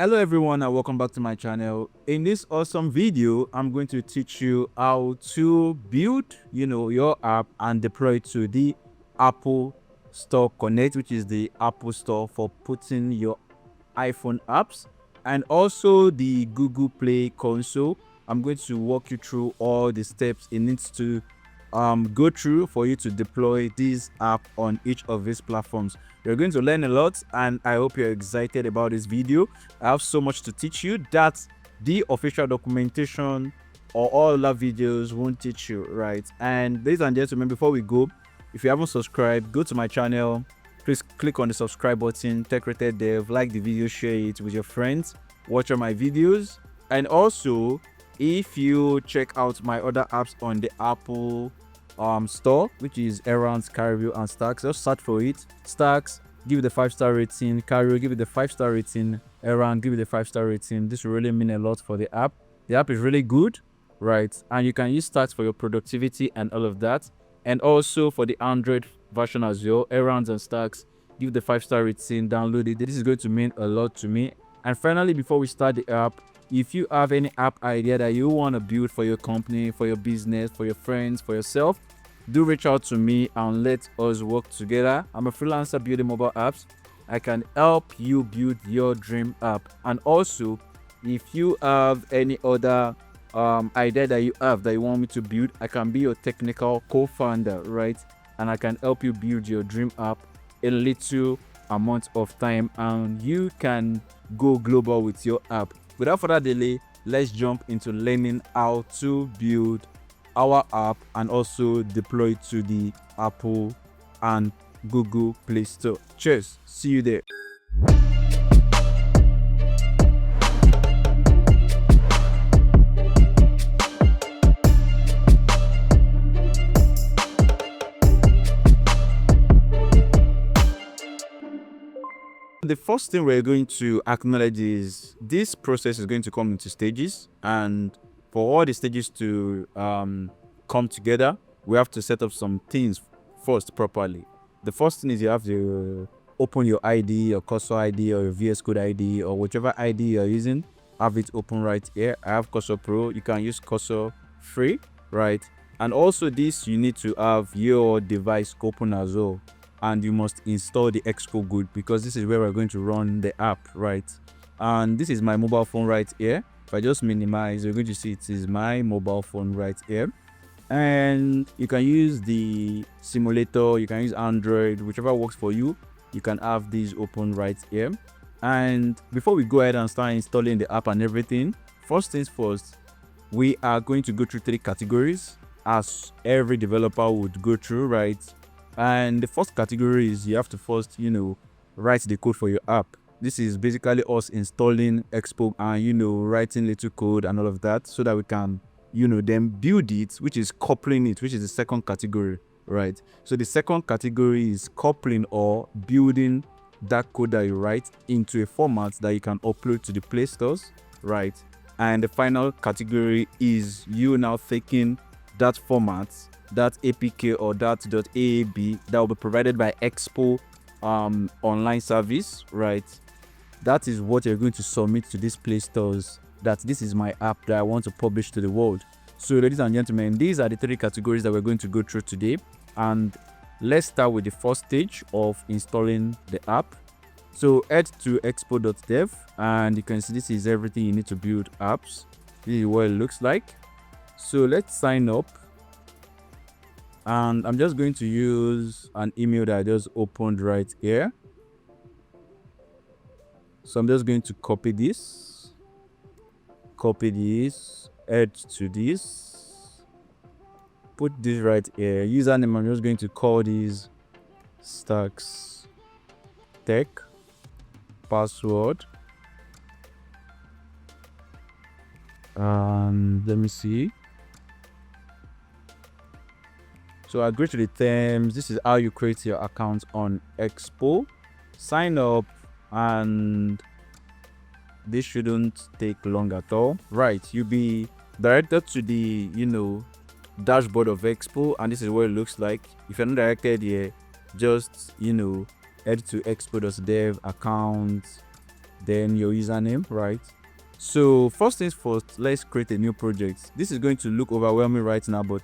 Hello everyone and welcome back to my channel. In this awesome video, I'm going to teach you how to build, your app and deploy it to the Apple Store Connect, which is the Apple Store for putting your iPhone apps, and also the Google Play console. I'm going to walk you through all the steps it needs to go through for you to deploy this app on each of these platforms. You're going to learn a lot, and I hope you're excited about this video. I have so much to teach you that the official documentation or all other videos won't teach you, right? And ladies and gentlemen, before we go, if you haven't subscribed, go to my channel. Please click on the subscribe button, Tech Rated Dev, like the video, share it with your friends, watch all my videos, and also if you check out my other apps on the Apple store, which is Errands, Carryo, and Stacks, just search for it. Stacks, give it a 5-star rating. Carryo, give it a 5-star rating. Errand, give it a 5-star rating. This will really mean a lot for the app. The app is really good, right? And you can use Stacks for your productivity and all of that. And also for the Android version as well, Errands and Stacks, give the 5-star rating, download it. This is going to mean a lot to me. And finally, before we start the app, if you have any app idea that you want to build for your company, for your business, for your friends, for yourself, do reach out to me and let us work together. I'm a freelancer building mobile apps. I can help you build your dream app. And also, if you have any other idea that you have that you want me to build, I can be your technical co-founder, right? And I can help you build your dream app in a little amount of time, and you can go global with your app. Without further delay, let's jump into learning how to build our app and also deploy it to the Apple and Google Play Store. Cheers, see you there. The first thing we're going to acknowledge is this process is going to come into stages, and for all the stages to come together, we have to set up some things first properly. The first thing is you have to open your ID, your Cursor ID, or your VS Code ID, or whichever ID you're using. Have it open right here. I have Cursor Pro. You can use Cursor free, right? And also this, you need to have your device open as well. And you must install the Expo Good, because this is where we're going to run the app, right? And this is my mobile phone right here. If I just minimize, you're going to see it is my mobile phone right here. And you can use the simulator, you can use Android, whichever works for you. You can have these open right here. And before we go ahead and start installing the app and everything, first things first, we are going to go through 3 categories as every developer would go through, right? And the first category is you have to first, write the code for your app. This is basically us installing Expo and, writing little code and all of that, so that we can, then build it, which is coupling it, which is the second category, right? So the second category is coupling or building that code that you write into a format that you can upload to the Play Stores, right? And the final category is you now taking that format, that APK or that .aab that will be provided by Expo online service, right? That is what you're going to submit to these Play Stores, that this is my app that I want to publish to the world. So ladies and gentlemen, these are the 3 categories that we're going to go through today. And let's start with the first stage of installing the app. So head to expo.dev, and you can see this is everything you need to build apps. This is what it looks like. So let's sign up. And I'm just going to use an email that I just opened right here. So I'm just going to copy this, add to this, put this right here. Username, I'm just going to call these Stacks Tech. Password. And let me see. So agree to the terms. This is how you create your account on Expo. Sign up, and this shouldn't take long at all. Right, you'll be directed to the dashboard of Expo, and this is what it looks like. If you're not directed here, just head to expo.dev account, then your username, right? So first things first, let's create a new project. This is going to look overwhelming right now, but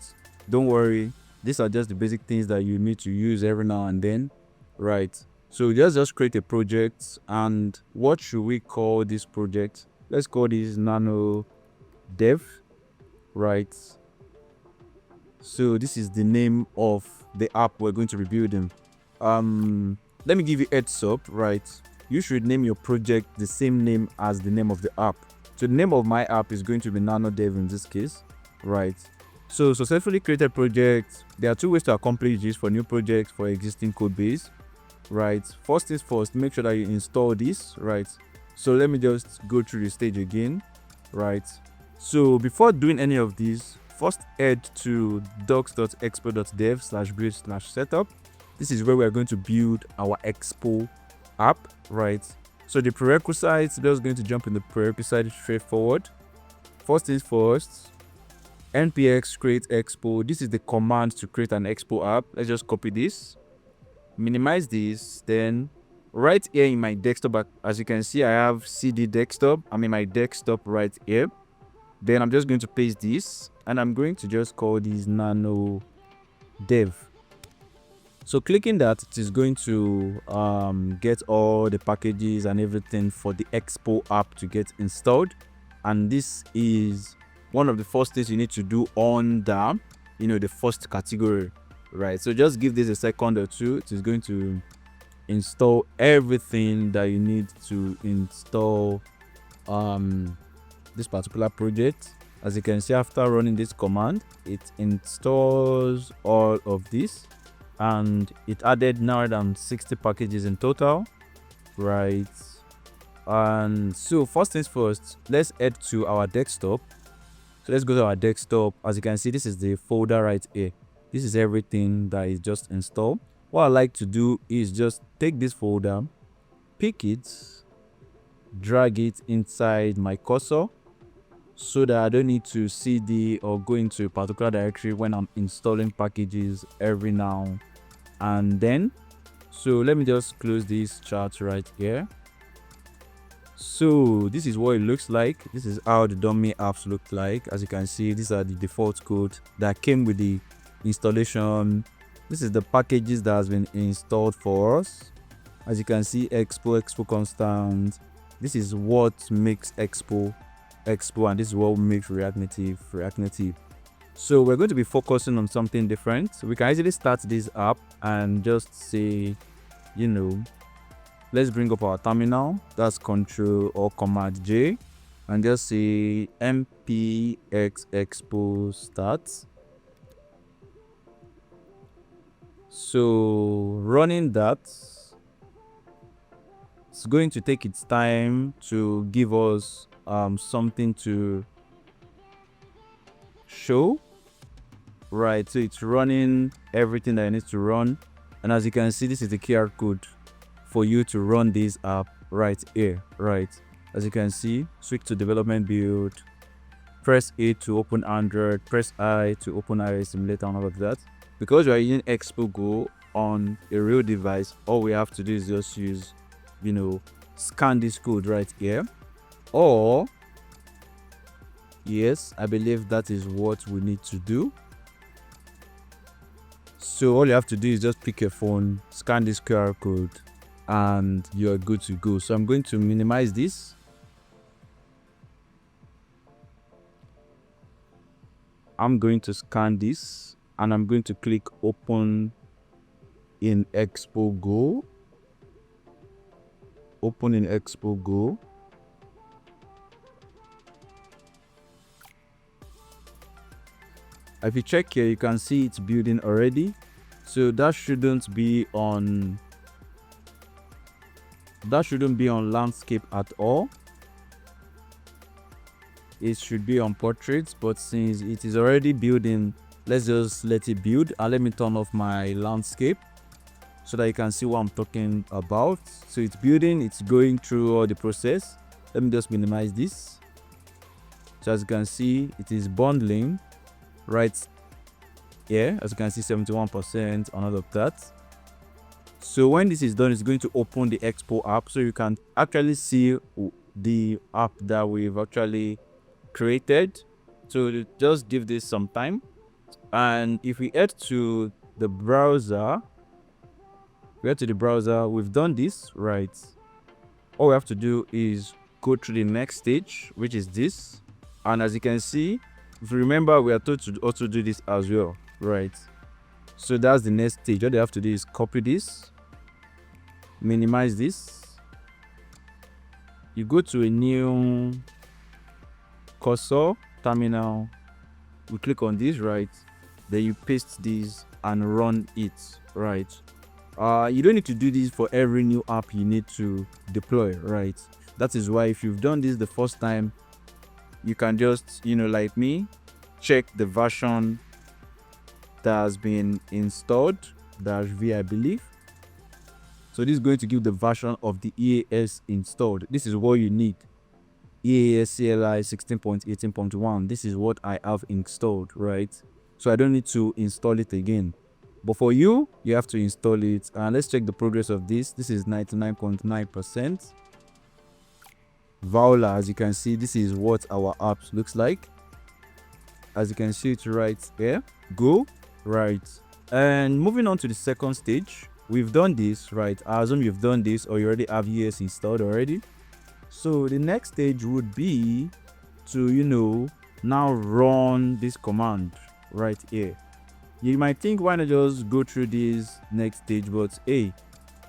don't worry, these are just the basic things that you need to use every now and then, right? So just create a project. And what should we call this project? Let's call this nano dev, right? So this is the name of the app we're going to be building. Let me give you a heads up, right? You should name your project the same name as the name of the app. So the name of my app is going to be nano dev in this case, right? So successfully created project. There are two ways to accomplish this for new projects, for existing code base, right? First things first, make sure that you install this, right? So let me just go through the stage again, right? So before doing any of these, first head to docs.expo.dev/build/setup. This is where we are going to build our Expo app, right? So the prerequisites, we're just going to jump in the prerequisites straightforward. First things first, npx create expo. This is the command to create an Expo app. Let's just copy this, minimize this, then right here in my desktop, as you can see, I have CD desktop. I'm in my desktop right here. Then I'm just going to paste this, and I'm going to just call this nano dev. So clicking that, it is going to get all the packages and everything for the Expo app to get installed. And this is one of the first things you need to do on the first category, right? So just give this a second or two. It is going to install everything that you need to install this particular project. As you can see, after running this command, it installs all of this, and it added more than 60 packages in total, right? And so first things first, let's head to our desktop. So let's go to our desktop. As you can see, this is the folder right here. This is everything that is just installed. What I like to do is just take this folder, pick it, drag it inside my cursor, so that I don't need to cd or go into a particular directory when I'm installing packages every now and then. So let me just close this chart right here. So this is what it looks like. This is how the dummy apps look like. As you can see, these are the default code that came with the installation. This is the packages that has been installed for us. As you can see, expo constant. This is what makes expo, and this is what makes React Native. So we're going to be focusing on something different. So we can easily start this app and just say, let's bring up our terminal. That's Control or Command J, and just say npx expo start. So running that, it's going to take its time to give us something to show, right? So it's running everything that it needs to run, and as you can see, this is the QR code for you to run this app right here, right? As you can see, switch to development build, press A to open Android, press I to open iOS simulator, and all of that. Because we are using Expo Go on a real device, all we have to do is just use, scan this code right here. Or yes, I believe that is what we need to do. So all you have to do is just pick your phone, scan this QR code, and you're good to go. So I'm going to minimize this. I'm going to scan this, and I'm going to click open in Expo Go. Open in Expo Go. If you check here, you can see it's building already. So that shouldn't be on landscape at all. It should be on portraits, but since it is already building, let's just let it build, and let me turn off my landscape so that you can see what I'm talking about. So it's building, it's going through all the process. Let me just minimize this. So as you can see, it is bundling right here. As you can see, 71% and all of that. So when this is done, it's going to open the Expo app, so you can actually see the app that we've actually created. So just give this some time, and if we head to the browser, we've done this, right? All we have to do is go through the next stage, which is this. And as you can see, if you remember, we are told to also do this as well, right? So that's the next stage. All they have to do is copy this, minimize this. You go to a new cursor terminal, we click on this, right? Then you paste this and run it, right? You don't need to do this for every new app you need to deploy, right? That is why if you've done this the first time, you can just, like me, check the version that has been installed, -v, I believe. So this is going to give the version of the EAS installed. This is what you need. EAS CLI 16.18.1. This is what I have installed, right? So I don't need to install it again. But for you, you have to install it. And let's check the progress of this. This is 99.9%. Voila, as you can see, this is what our app looks like. As you can see it right here. Go, right. And moving on to the second stage, we've done this, right? I assume you've done this or you already have EAS installed already. So the next stage would be to, now run this command right here. You might think, why not just go through this next stage? But hey,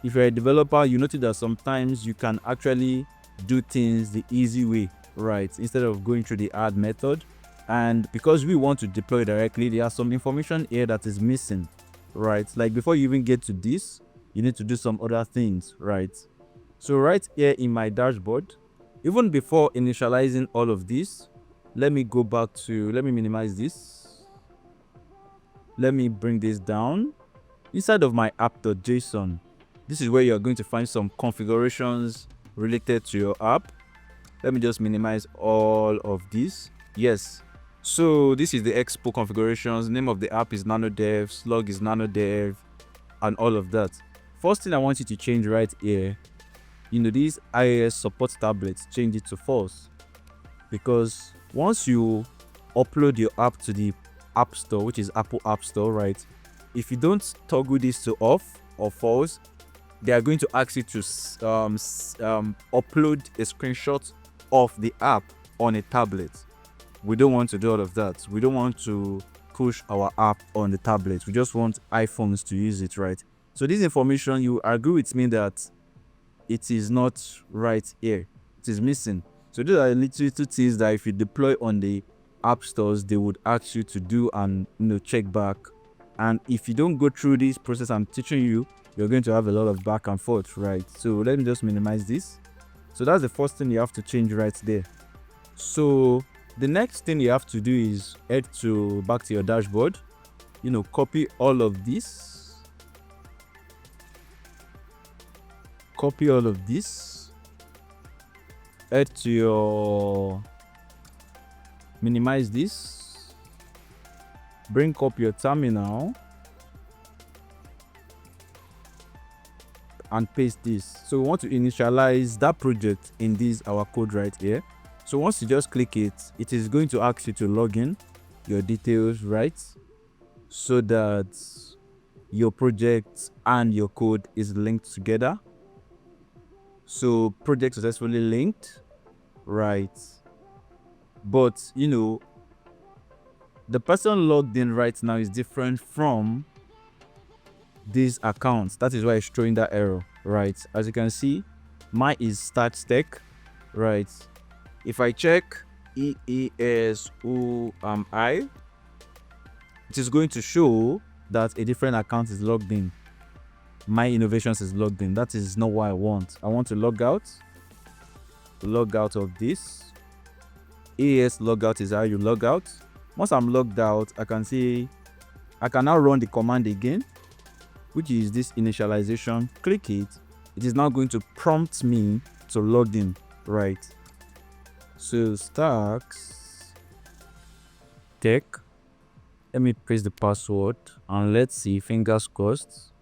if you're a developer, you notice that sometimes you can actually do things the easy way, right? Instead of going through the hard method. And because we want to deploy directly, there's some information here that is missing, right? Like before you even get to this, you need to do some other things, right? So right here in my dashboard, even before initializing all of this, let me minimize this. Let me bring this down. Inside of my app.json, this is where you're going to find some configurations related to your app. Let me just minimize all of this. Yes. So this is the Expo configurations. Name of the app is NanoDev, slug is NanoDev, and all of that. First thing I want you to change right here, these iOS support tablets, change it to false. Because once you upload your app to the App Store, which is Apple App Store, right? If you don't toggle this to off or false, they are going to ask you to upload a screenshot of the app on a tablet. We don't want to do all of that. We don't want to push our app on the tablet. We just want iPhones to use it, right? So this information, you agree with me that it is not right here. It is missing. So these are little things that if you deploy on the app stores, they would ask you to do and check back. And if you don't go through this process I'm teaching you, you're going to have a lot of back and forth, right? So let me just minimize this. So that's the first thing you have to change right there. So the next thing you have to do is head back to your dashboard, copy all of this. Copy all of this. Head to your, minimize this. Bring up your terminal and paste this. So we want to initialize that project in this our code right here. So once you just click it, it is going to ask you to log in your details, right? So that your project and your code is linked together. So project successfully linked, right? But the person logged in right now is different from these accounts. That is why it's showing that error, right? As you can see, mine is start tech, right? If I check EAS who am I, it is going to show that a different account is logged in. My innovations is logged in. That is not what I want. I want to log out of this. EAS logout is how you log out. Once I'm logged out, I can see I can now run the command again, which is this initialization. Click it. It is now going to prompt me to log in, right? So stacks tech. Let me paste the password and let's see, fingers crossed.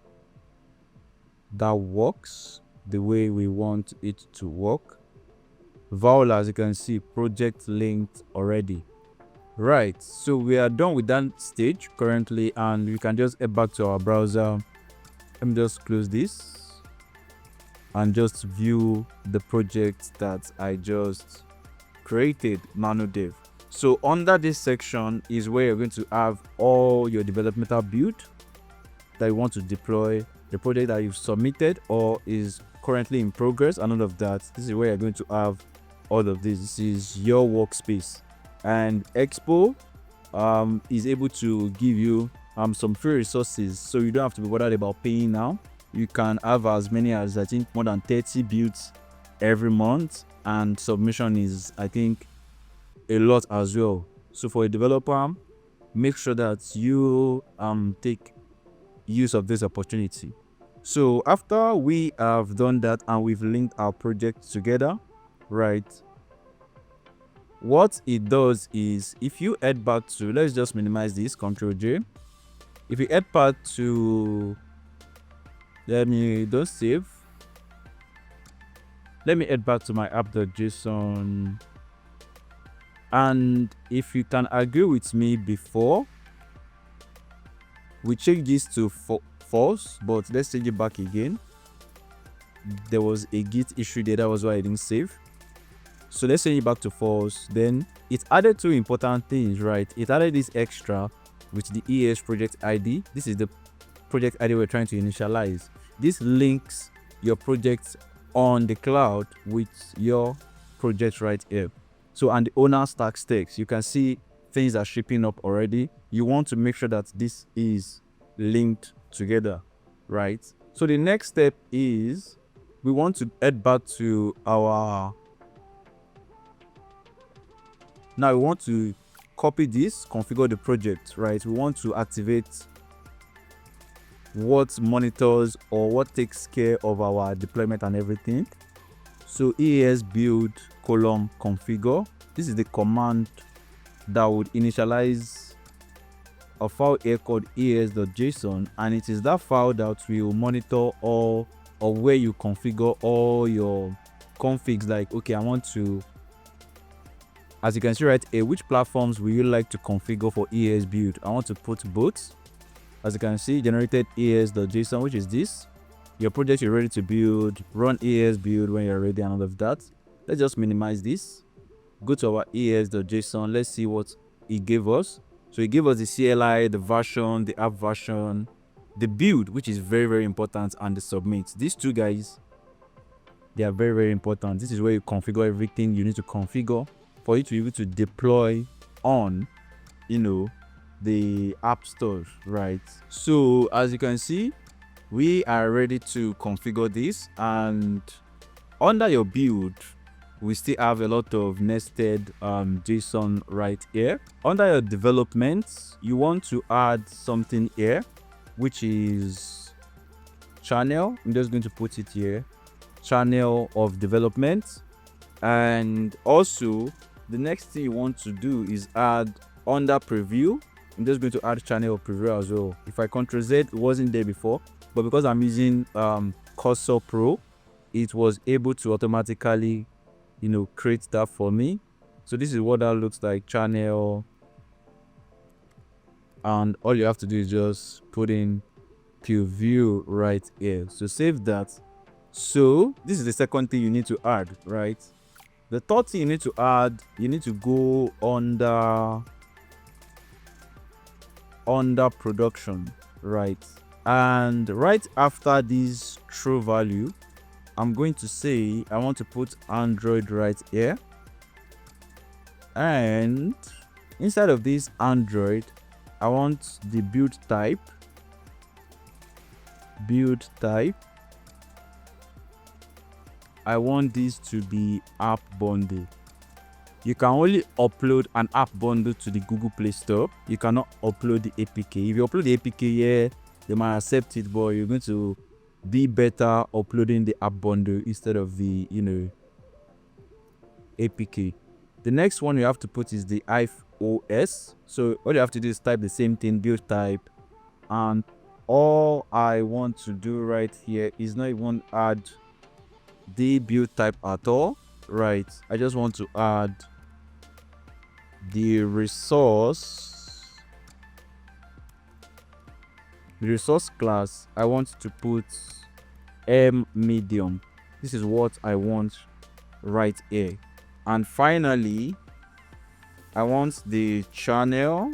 that works the way we want it to work. Vowel, as you can see, project linked already. Right, so we are done with that stage currently, and we can just head back to our browser. Let me just close this and just view the project that I just created, NanoDev. So under this section is where you're going to have all your developmental build that you want to deploy, the project that you've submitted or is currently in progress, and all of that. This is where you're going to have all of this. This is your workspace, and Expo is able to give you some free resources, so you don't have to be bothered about paying now. You can have as many as, I think, more than 30 builds every month, and submission is, I think, a lot as well. So for a developer, make sure that you take use of this opportunity. So after we have done that and we've linked our project together, right, what it does is, if you head back to, let's just minimize this, Ctrl J. If you head back to, let me head back to my app.json, and if you can agree with me, before we change this to false, but let's change it back again. There was a git issue there, that was why I didn't save. So let's change it back to false. Then it added two important things, right? It added this extra with the ES project ID. This is the project ID we're trying to initialize. This links your project on the cloud with your project right here. So, and the owner stack stakes, you can see things are shipping up already. You want to make sure that this is linked together, right? So the next step is, we want to head back to our, now we want to copy this, configure the project, right? We want to activate what monitors or what takes care of our deployment and everything. So ES build column configure. This is the command that would initialize a file here called es.json, and it is that file that will monitor all, or where you configure all your configs. Like, okay, I want to, as you can see right here, which platforms will you like to configure for ES build? I want to put both. As you can see, generated es.json, which is this. Your project you're ready to build, run ES build when you're ready, and all of that. Let's just minimize this. Go to our es.json. Let's see what it gave us. So it gave us the CLI, the version, the app version, the build, which is very, very important, and the submit. These two guys, they are very, very important. This is where you configure everything you need to configure for you to be able to deploy on, the app store, right? So as you can see, we are ready to configure this, and under your build, we still have a lot of nested JSON right here. Under your development, you want to add something here, which is channel. I'm just going to put it here, channel of development. And also the next thing you want to do is add under preview. I'm just going to add channel of preview as well. If I Ctrl Z, it wasn't there before, but because I'm using Cursor Pro, it was able to automatically create that for me. So this is what that looks like, channel, and all you have to do is just put in preview right here. So save that. So this is the second thing you need to add, right? The third thing you need to add, you need to go under production, right? And right after this true value, I'm going to say I want to put Android right here, and inside of this Android, I want the build type. I want this to be app bundle. You can only upload an app bundle to the Google Play Store. You cannot upload the APK. If you upload the APK here, they might accept it, but you're going to be better uploading the app bundle instead of the APK. The next one you have to put is the iOS. So all you have to do is type the same thing, build type, and all I want to do right here is not even add the build type at all, right? I just want to add the resource class. I want to put medium. This is what I want right here. And finally, I want the channel.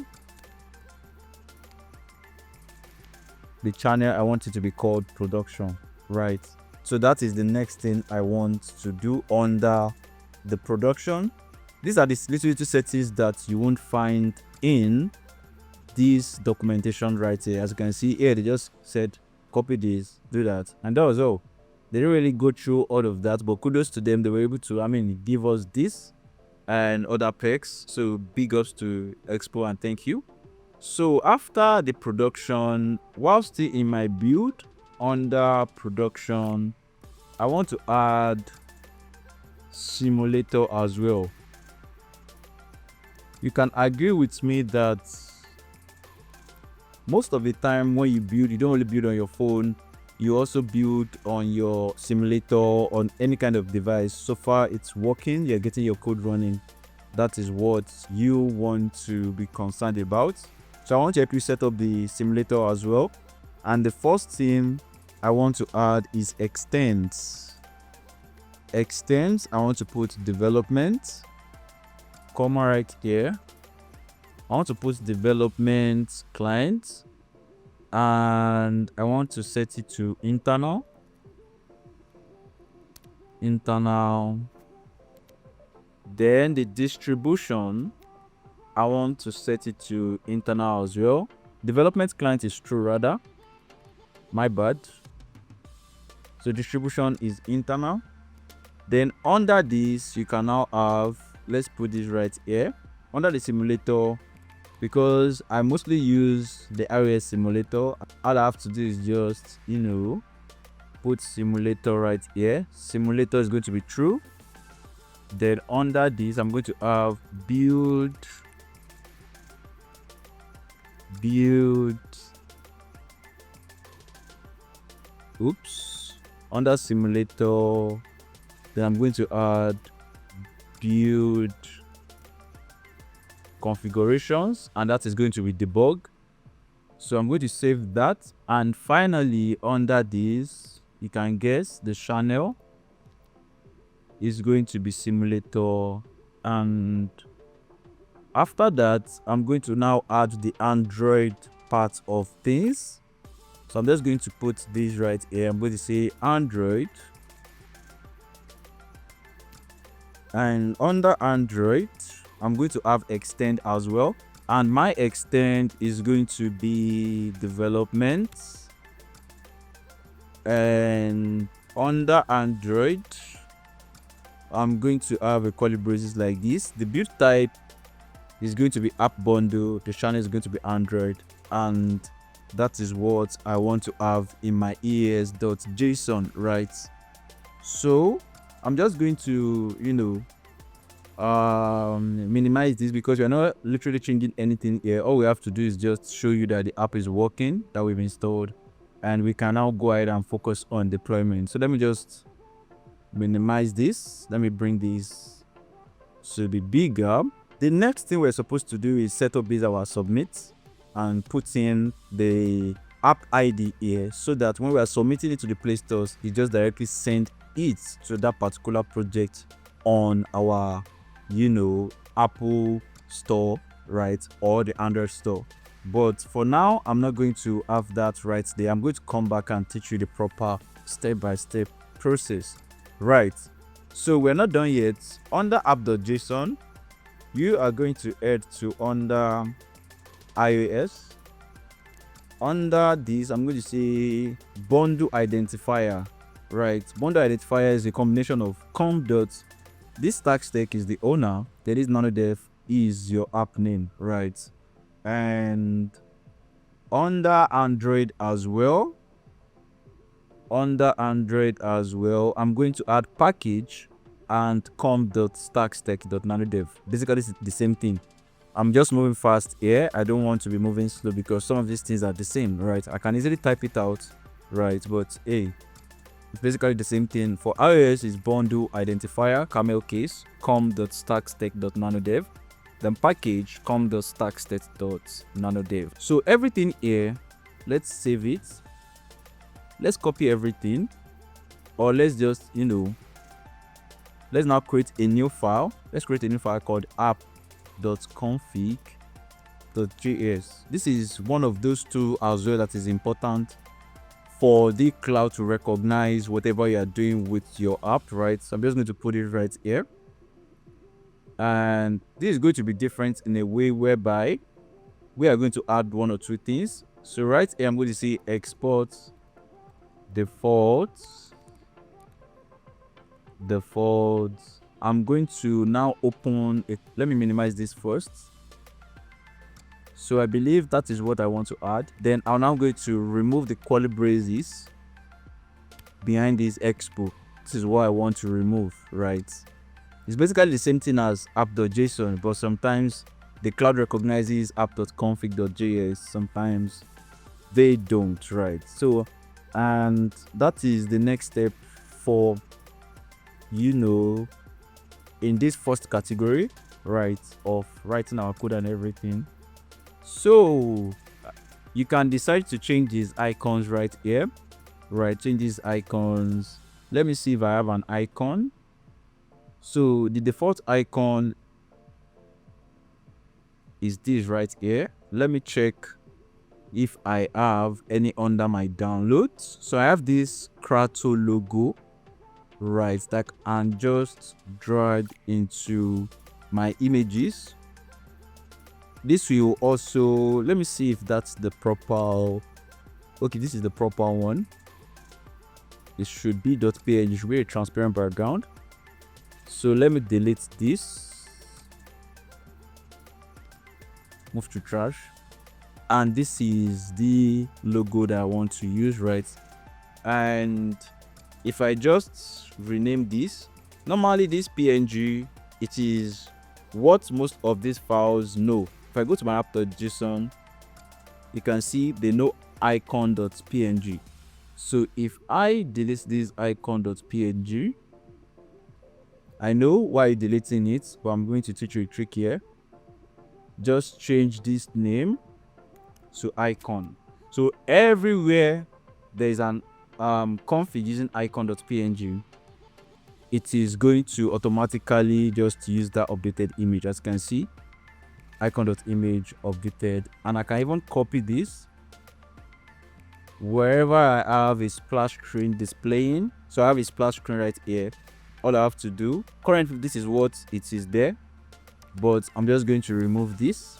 I want it to be called production, right? So that is the next thing I want to do under the production. These are the little settings that you won't find in this documentation right here. As you can see here, they just said copy this, do that, and that was all. They didn't really go through all of that, but kudos to them. They were able to, give us this and other perks. So big ups to Expo and thank you. So after the production, while still in my build under production, I want to add simulator as well. You can agree with me that most of the time when you build, you don't only build on your phone, you also build on your simulator, on any kind of device. So far it's working, you're getting your code running. That is what you want to be concerned about. So I want to help you set up the simulator as well. And the first thing I want to add is extends. I want to put development, comma right here. I want to put development client, and I want to set it to internal. Then the distribution, I want to set it to internal as well. Development client is true, rather. My bad. So distribution is internal. Then under this, you can now have, let's put this right here. Under the simulator, because I mostly use the iOS simulator, all I have to do is just, put simulator right here. Simulator is going to be true. Then under this, I'm going to have build. Under simulator, then I'm going to add build configurations, and that is going to be debug. So I'm going to save that. And finally, under this, you can guess the channel is going to be simulator. And after that, I'm going to now add the Android part of things. So I'm just going to put this right here. I'm going to say Android. And under Android, I'm going to have extend as well. And my extend is going to be development. And under Android, I'm going to have a curly braces like this. The build type is going to be app bundle. The channel is going to be Android. And that is what I want to have in my es.json, right? So I'm just going to, minimize this because we're not literally changing anything here. All we have to do is just show you that the app is working, that we've installed, and we can now go ahead and focus on deployment. So let me just minimize this. Let me bring this to be bigger. The next thing we're supposed to do is set up this our submit and put in the app ID here, so that when we are submitting it to the Play Stores, it just directly send it to that particular project on our Apple store, right, or the Android store. But for now, I'm not going to have that right there. I'm going to come back and teach you the proper step-by-step process, right? So we're not done yet. Under app.json, you are going to head to under iOS. Under this, I'm going to say bundle identifier, right? Bundle identifier is a combination of com dot. This stack is the owner. There is nanodef is your app name, right? And under Android as well, I'm going to add package and com.stackstack.nanodev. Basically, it's the same thing. I'm just moving fast here. I don't want to be moving slow because some of these things are the same, right? I can easily type it out, right? But hey, it's basically the same thing. For iOS, is bundle identifier, camel case, com.stackstack.nanodev, then package com.stackstack.nanodev. So everything here, let's save it. Let's copy everything, or let's just, let's now create a new file. Let's create a new file called app.config.js. This is one of those two as well that is important for the cloud to recognize whatever you are doing with your app, right? So I'm just going to put it right here. And this is going to be different in a way whereby we are going to add one or two things. So right here, I'm going to say export defaults. I'm going to now open it. Let me minimize this first. So I believe that is what I want to add. Then I'm now going to remove the curly braces behind this expo. This is what I want to remove, right? It's basically the same thing as app.json, but sometimes the cloud recognizes app.config.js, sometimes they don't, right? So, and that is the next step for, in this first category, right, of writing our code and everything. So you can decide to change these icons right here, right? Change these icons. Let me see if I have an icon. So the default icon is this right here. Let me check if I have any under my downloads. So I have this Krato logo, right, that and just drag into my images. This will also, let me see if that's the proper, okay, this is the proper one. It should be .png, it should be a transparent background. So let me delete this, move to trash, and this is the logo that I want to use, right? And if I just rename this, normally this PNG, it is what most of these files know. If I go to my app.json, you can see they know icon.png. So if I delete this icon.png, I know why deleting it, but I'm going to teach you a trick here. Just change this name to icon. So everywhere there is an config using icon.png, it is going to automatically just use that updated image. As you can see, icon.image updated, and I can even copy this wherever I have a splash screen displaying. So I have a splash screen right here. All I have to do, currently this is what it is there, but I'm just going to remove this,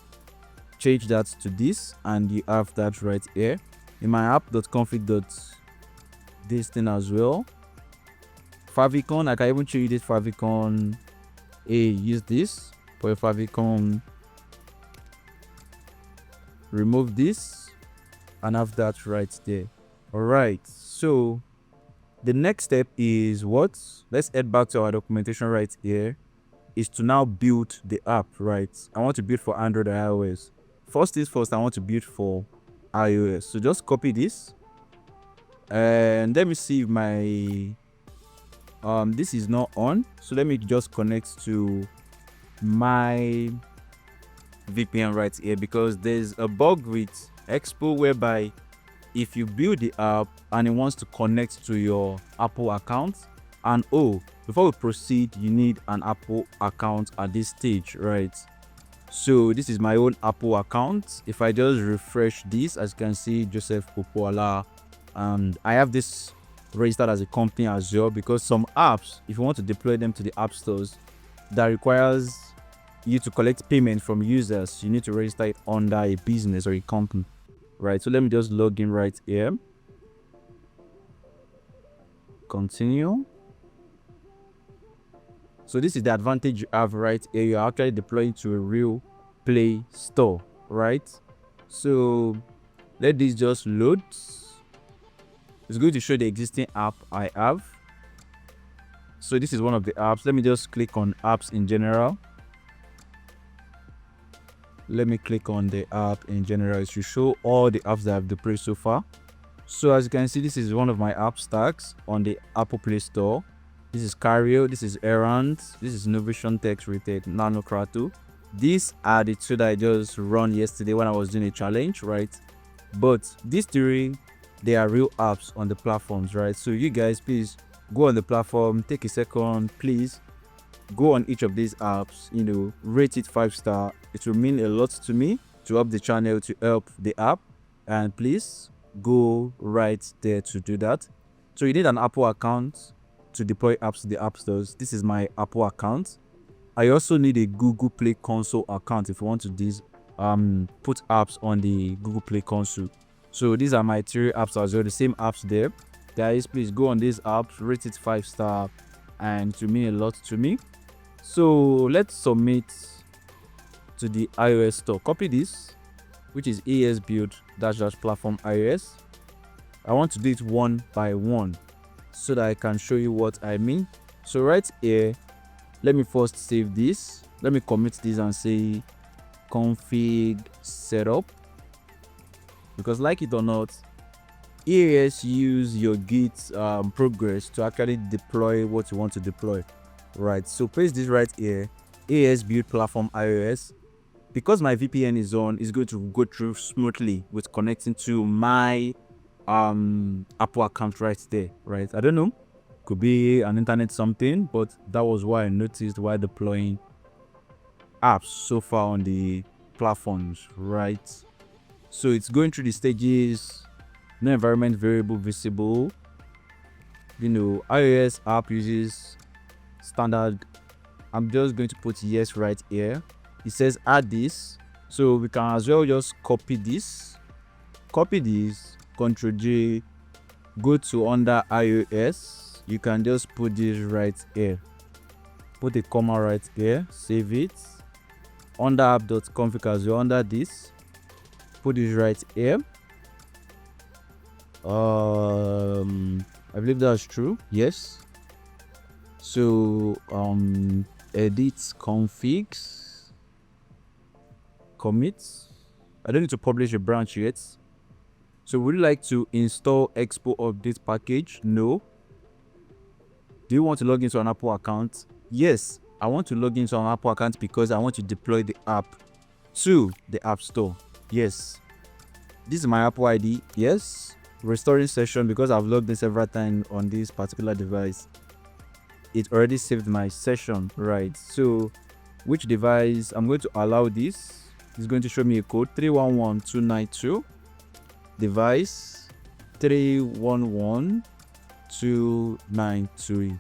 change that to this, and you have that right here in my app.config. This thing as well. Favicon, I can even change this favicon. Use this for your favicon. Remove this and have that right there. All right, so the next step is what? Let's head back to our documentation right here. Is to now build the app, right? I want to build for Android or iOS. First things first, I want to build for iOS. So just copy this, and let me see if my this is not on. So let me just connect to my VPN right here, because there's a bug with Expo whereby if you build the app and it wants to connect to your Apple account, and before we proceed, you need an Apple account at this stage, right? So this is my own Apple account. If I just refresh this, as you can see, Joseph Popoala, and I have this registered as a company as well, because some apps, if you want to deploy them to the app stores, that requires you to collect payment from users, you need to register it under a business or a company, right? So let me just log in right here. Continue. So this is the advantage you have right here. You're actually deploying to a real Play Store, right? So let this just load. It's going to show the existing app I have. So this is one of the apps. Let me just click on apps in general. let me click on the app in general. It should show all the apps that I've deployed so far. So as you can see, this is one of my app stacks on the Apple Play Store. This is Cario, this is Errand, this is Innovation Text Rated, Nano Krato. These are the two that I just run yesterday when I was doing a challenge, right? But these three, they are real apps on the platforms, right? So you guys, please go on the platform, take a second, please go on each of these apps, rate it 5-star. It will mean a lot to me, to help the channel, to help the app. And please go right there to do that. So you need an Apple account to deploy apps to the app stores. This is my Apple account. I also need a Google Play Console account if you want to put apps on the Google Play Console. So these are my 3 apps as well, the same apps there. Guys, please go on these apps, rate it 5-star, and to mean a lot to me. So let's submit to the iOS store. Copy this, which is AS build -- platform iOS. I want to do it one by one so that I can show you what I mean. So right here, let me first save this. Let me commit this and say config setup, because like it or not, AS use your Git progress to actually deploy what you want to deploy, right? So paste this right here, AS build platform iOS. Because my VPN is on, it's going to go through smoothly with connecting to my Apple account right there, right? I don't know, could be an internet something, but that was what I noticed while deploying apps so far on the platforms, right? So it's going through the stages. No environment variable visible. iOS app uses standard. I'm just going to put yes right here. It says add this, so we can as well just copy this, Ctrl J, go to under iOS. You can just put this right here, put a comma right here, save it. Under app.config as well, under this, put this right here. I believe that's true. Yes. So edit configs, commits. I don't need to publish a branch yet. So would you like to install Expo update package? No. Do you want to log into an Apple account? Yes, I want to log into an Apple account because I want to deploy the app to the App Store. Yes. This is my Apple ID. Yes. Restoring session, because I've logged in several times on this particular device. It already saved my session, right? So which device? I'm going to allow this. It's going to show me a code 311292. Device 311293.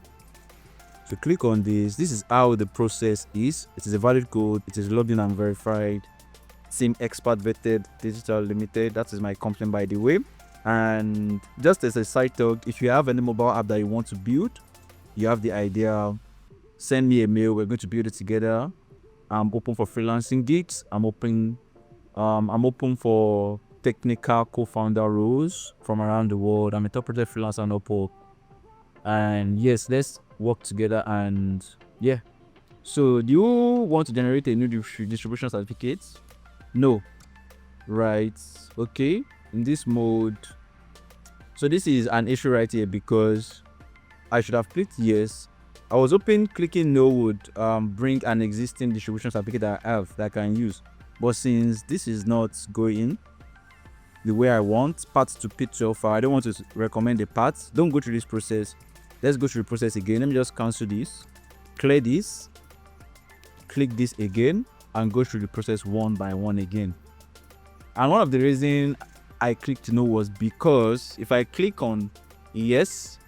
So click on this. This is how the process is. It is a valid code. It is logged in and verified. Team Expert Vetted Digital Limited. That is my company, by the way. And just as a side talk, if you have any mobile app that you want to build, you have the idea, send me a mail. We're going to build it together. I'm open for freelancing gigs. I'm open for technical co-founder roles from around the world. I'm a top project freelancer on Upwork. And yes, let's work together. And yeah. So do you want to generate a new distribution certificate? No. Right. Okay. In this mode. So this is an issue right here, because I should have clicked yes. I was hoping clicking no would bring an existing distribution certificate that I have that I can use. But since this is not going the way I want, path to P12 file, I don't want to recommend the path. Don't go through this process. Let's go through the process again. Let me just cancel this, clear this, click this again, and go through the process one by one again. And one of the reasons I clicked no was because if I click on yes,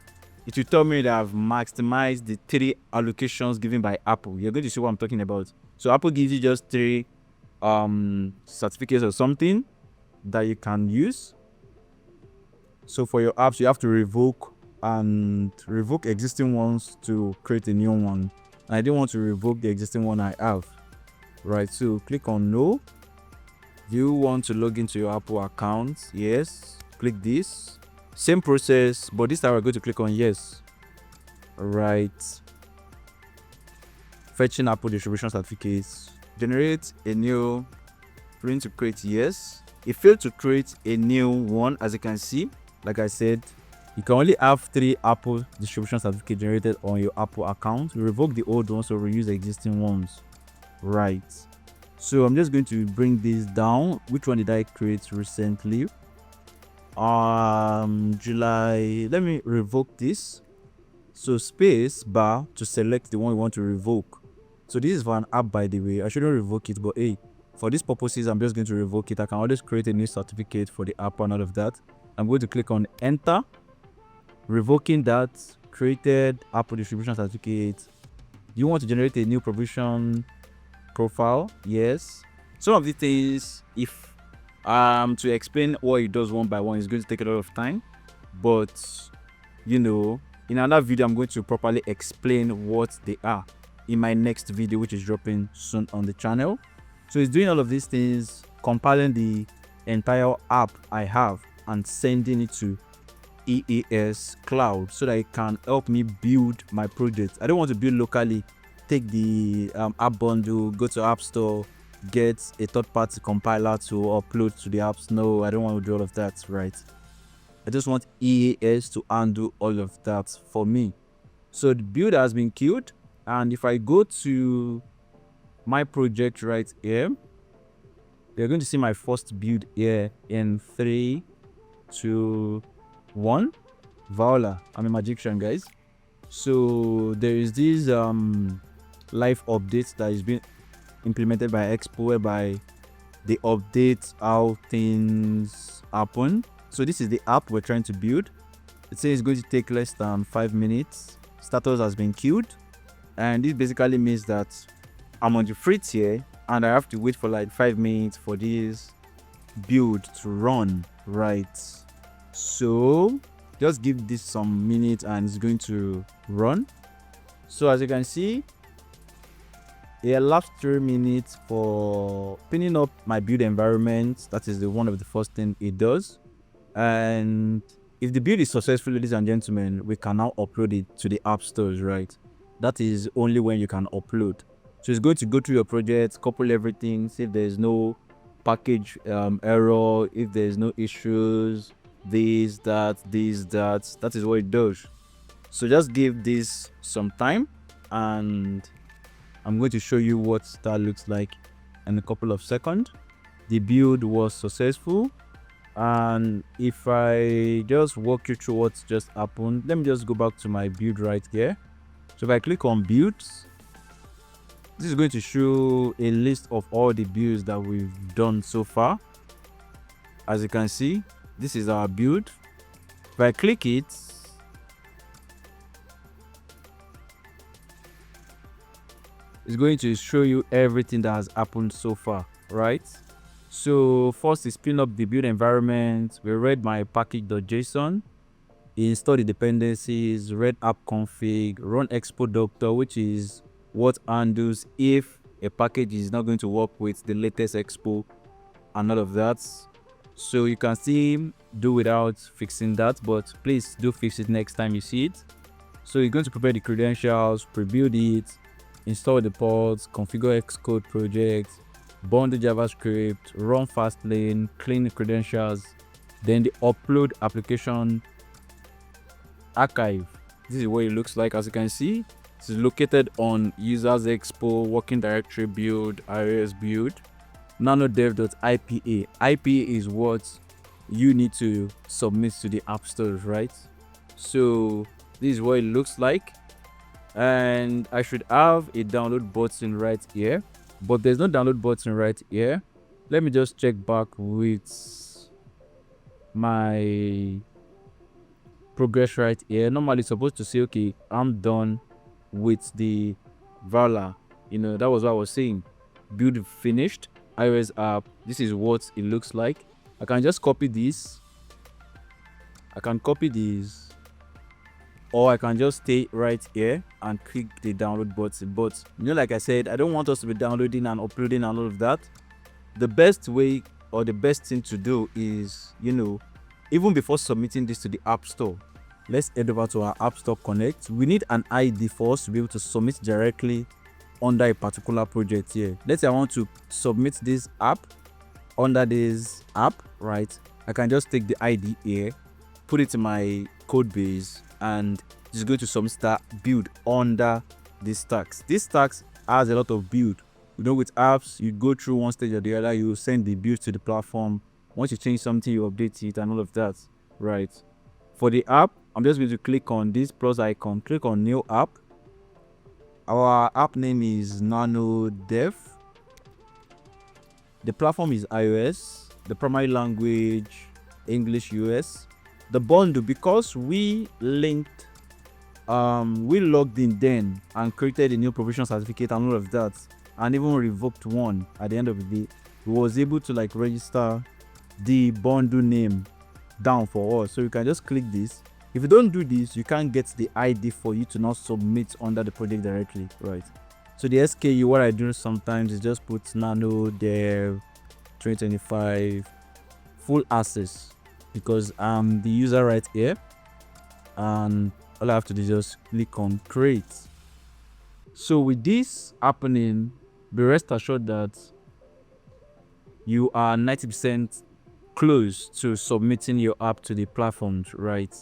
it will tell me that I've maximized the 3 allocations given by Apple. You're going to see what I'm talking about. So Apple gives you just 3 certificates or something that you can use. So for your apps, you have to revoke existing ones to create a new one. And I didn't want to revoke the existing one I have. Right, so click on no. Do you want to log into your Apple account? Yes. Click this. Same process, but this time we're going to click on yes. Right. Fetching Apple distribution certificates. Generate a new screen to create yes. It failed to create a new one. As you can see, like I said, you can only have 3 Apple distribution certificates generated on your Apple account. You revoke the old ones or reuse the existing ones. Right. So I'm just going to bring this down. Which one did I create recently? July. Let me revoke this. So space bar to select the one we want to revoke. So this is for an app, by the way. I shouldn't revoke it, but hey, for these purposes, I'm just going to revoke it. I can always create a new certificate for the app and all of that. I'm going to click on enter, revoking that created Apple distribution certificate. You want to generate a new provision profile? Yes. Some of the things, if to explain what it does one by one, is going to take a lot of time, but you know, in another video, I'm going to properly explain what they are in my next video, which is dropping soon on the channel. So it's doing all of these things, compiling the entire app I have and sending it to EAS Cloud so that it can help me build my project. I don't want to build locally, take the app bundle, go to App Store, get a third-party compiler to upload to the apps. No, I don't want to do all of that, right? I just want EAS to undo all of that for me. So the build has been queued, and if I go to my project right here, you're going to see my first build here in 3, 2, 1. Voila, I'm a magician, guys. So there is this live update that is being implemented by Expo, whereby they update how things happen. So this is the app we're trying to build. It says it's going to take less than 5 minutes. Status has been queued, and this basically means that I'm on the free tier and I have to wait for like 5 minutes for this build to run, right? So just give this some minutes and it's going to run. So as you can see, it elapsed 3 minutes for pinning up my build environment. That is the one of the first thing it does. And if the build is successful, ladies and gentlemen, we can now upload it to the app stores, right? That is only when you can upload. So it's going to go through your project, couple everything, see if there's no package error, if there's no issues, this, that. That is what it does. So just give this some time, and I'm going to show you what that looks like in a couple of seconds. The build was successful. And if I just walk you through what's just happened, let me just go back to my build right here. So if I click on builds, this is going to show a list of all the builds that we've done so far. As you can see, this is our build. If I click it, it's going to show you everything that has happened so far, right? So first is spin up the build environment. We read my package.json, install the dependencies, read app config, run expo doctor, which is what handles if a package is not going to work with the latest expo and all of that. So you can see do without fixing that, but please do fix it next time you see it. So you're going to prepare the credentials, pre-build it, install the pods, configure Xcode project, burn the JavaScript, run Fastlane, clean the credentials, then the upload application archive. This is what it looks like. As you can see, it's located on users expo, working directory build, iOS build, nanodev.ipa. IPA is what you need to submit to the app stores, right? So this is what it looks like, and I should have a download button right here, but there's no download button right here. Let me just check back with my progress right here. Normally it's supposed to say, okay, I'm done with the Vala. That was what I was saying. Build finished, iOS app. This is what it looks like. I can just copy this. I can copy this, or I can just stay right here and click the download button. But like I said, I don't want us to be downloading and uploading and all of that. The best way, or the best thing to do is, even before submitting this to the App Store, let's head over to our App Store Connect. We need an ID for us to be able to submit directly under a particular project here. Let's say I want to submit this app under this app, right, I can just take the ID here, put it in my code base, and just go to some start build under these stacks. This stacks has a lot of build. With apps, you go through one stage or the other, you send the build to the platform. Once you change something, you update it and all of that, right? For the app, I'm just going to click on this plus icon, click on new app. Our app name is Nano Dev. The platform is iOS. The primary language, English US. The bundle, because we linked, we logged in then and created a new provision certificate and all of that, and even revoked one at the end of the day, we was able to like register the bundle name down for us. So you can just click this. If you don't do this, you can't get the ID for you to not submit under the project directly, right? So the SKU, what I do sometimes is just put Nano Dev 2025 full access, because I'm the user right here, and all I have to do is just click on create. So with this happening, be rest assured that you are 90% close to submitting your app to the platforms, right?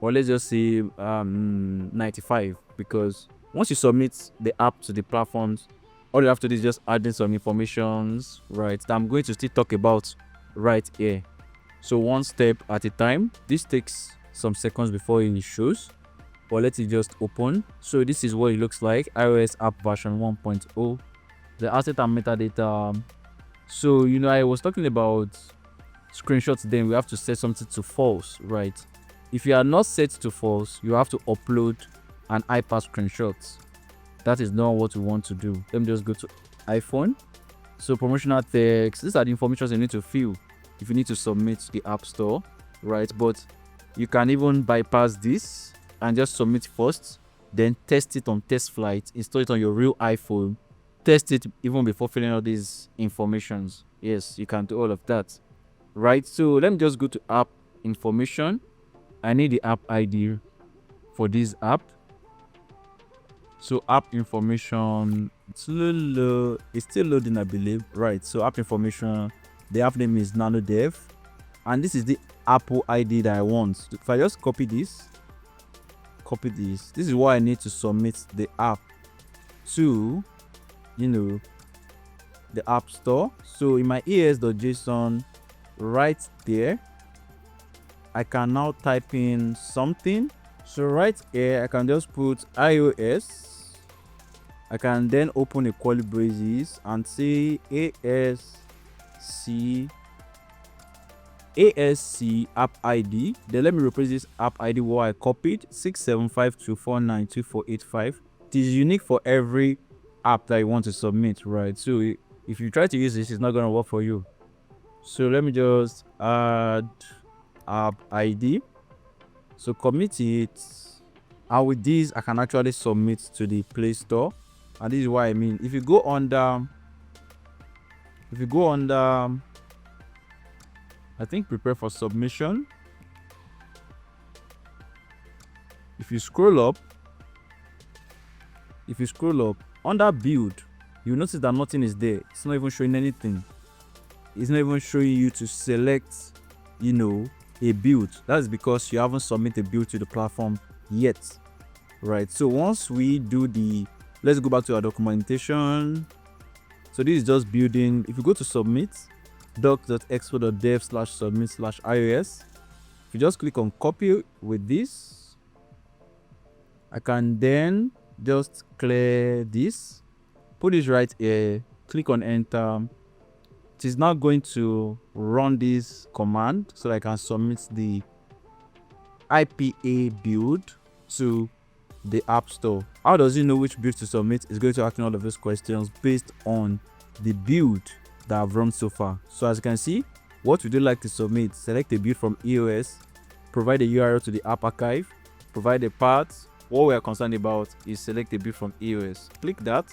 Or let's just say 95, because once you submit the app to the platforms, all you have to do is just add in some informations, right, that I'm going to still talk about right here. So one step at a time. This takes some seconds before it shows, but let it just open. So this is what it looks like. iOS app version 1.0. The asset and metadata. So I was talking about screenshots, then we have to set something to false, right? If you are not set to false, you have to upload an iPad screenshot. That is not what we want to do. Let me just go to iPhone. So promotional text, these are the information you need to fill if you need to submit to the App Store, right? But you can even bypass this and just submit first, then test it on test flight, install it on your real iPhone, test it even before filling out these informations. Yes, you can do all of that, right? So let me just go to app information. I need the app ID for this app. So app information, it's still loading, I believe, right? So app information, the app name is Nano Dev, and this is the Apple ID that I want. If I just copy this, this is what I need to submit the app to, the App Store. So in my es.json right there, I can now type in something. So right here, I can just put iOS. I can then open a curly braces and say ASC app ID. Then let me replace this app ID what I copied, 675249248. It is unique for every app that you want to submit, right? So if you try to use this, it's not going to work for you. So let me just add app ID. So commit it, and with this I can actually submit to the Play Store. And this is what I mean. If you go under I think prepare for submission, if you scroll up under build, you notice that nothing is there. It's not even showing anything. It's not even showing you to select a build. That is because you haven't submitted a build to the platform yet, right? So once we do let's go back to our documentation. So this is just building. If you go to submit, docs.expo.dev/submit/iOS, if you just click on copy with this, I can then just clear this, put this right here, click on enter. It is now going to run this command so I can submit the IPA build to the App Store. How does it know which build to submit? It's going to ask all of those questions based on the build that I've run so far. So as you can see, what would you like to submit? Select a build from EOS, provide a URL to the app archive, provide a path. What we are concerned about is select a build from EOS. Click that.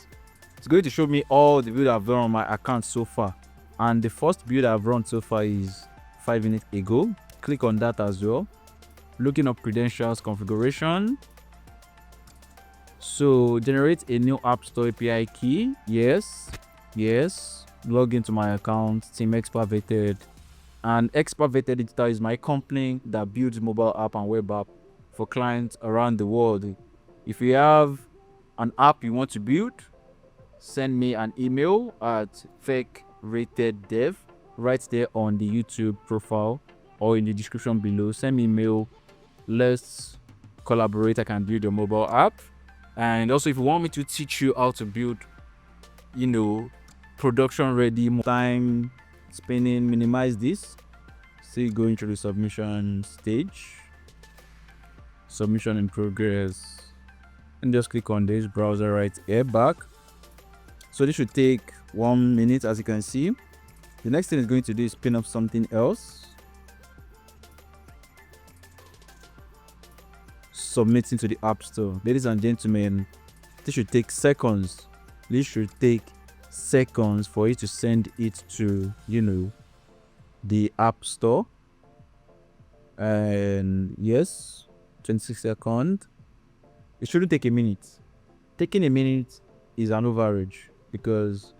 It's going to show me all the build I've done on my account so far. And the first build I've run so far is 5 minutes ago. Click on that as well. Looking up credentials configuration. So generate a new App Store API key. Yes. log into my account, Team Expert Vetted. And Expert Vetted Digital is my company that builds mobile app and web app for clients around the world. If you have an app you want to build, send me an email at fake-rated-dev right there on the YouTube profile or in the description below. Send me email. Let's collaborate. I can build your mobile app. And also, if you want me to teach you how to build, production ready, time spinning, minimize this. See, going through the submission stage. Submission in progress. And just click on this browser right here back. So this should take 1 minute, as you can see. The next thing it's going to do is spin up something else. Submitting to the App Store. Ladies and gentlemen, this should take seconds. This should take seconds for you to send it to, the App Store. And yes, 26 seconds. It shouldn't take a minute. Taking a minute is an overage because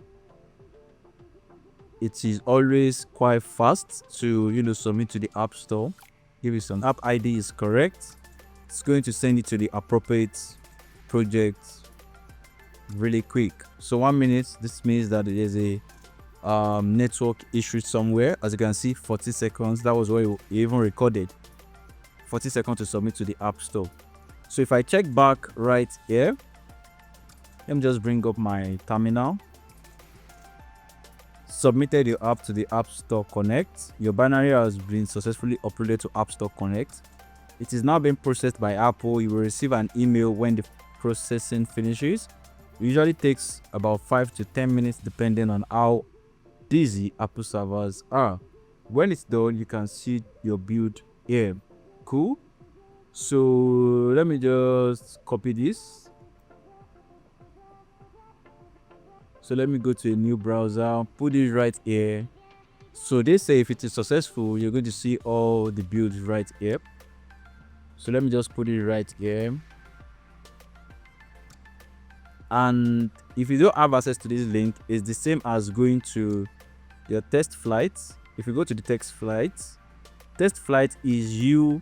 it is always quite fast to submit to the App Store. If your app ID is correct, it's going to send it to the appropriate project really quick. So 1 minute, this means that there's a network issue somewhere. As you can see, 40 seconds. That was what you even recorded. 40 seconds to submit to the App Store. So if I check back right here, let me just bring up my terminal. Submitted your app to the App Store Connect. Your binary has been successfully uploaded to App Store Connect. It is now being processed by Apple. You will receive an email when the processing finishes. It usually takes about 5 to 10 minutes depending on how busy Apple servers are. When it's done, you can see your build here. Cool. So let me just copy this. So let me go to a new browser, put it right here. So they say if it is successful, you're going to see all the builds right here. So let me just put it right here. And if you don't have access to this link, it's the same as going to your test flight. If you go to the test flight is you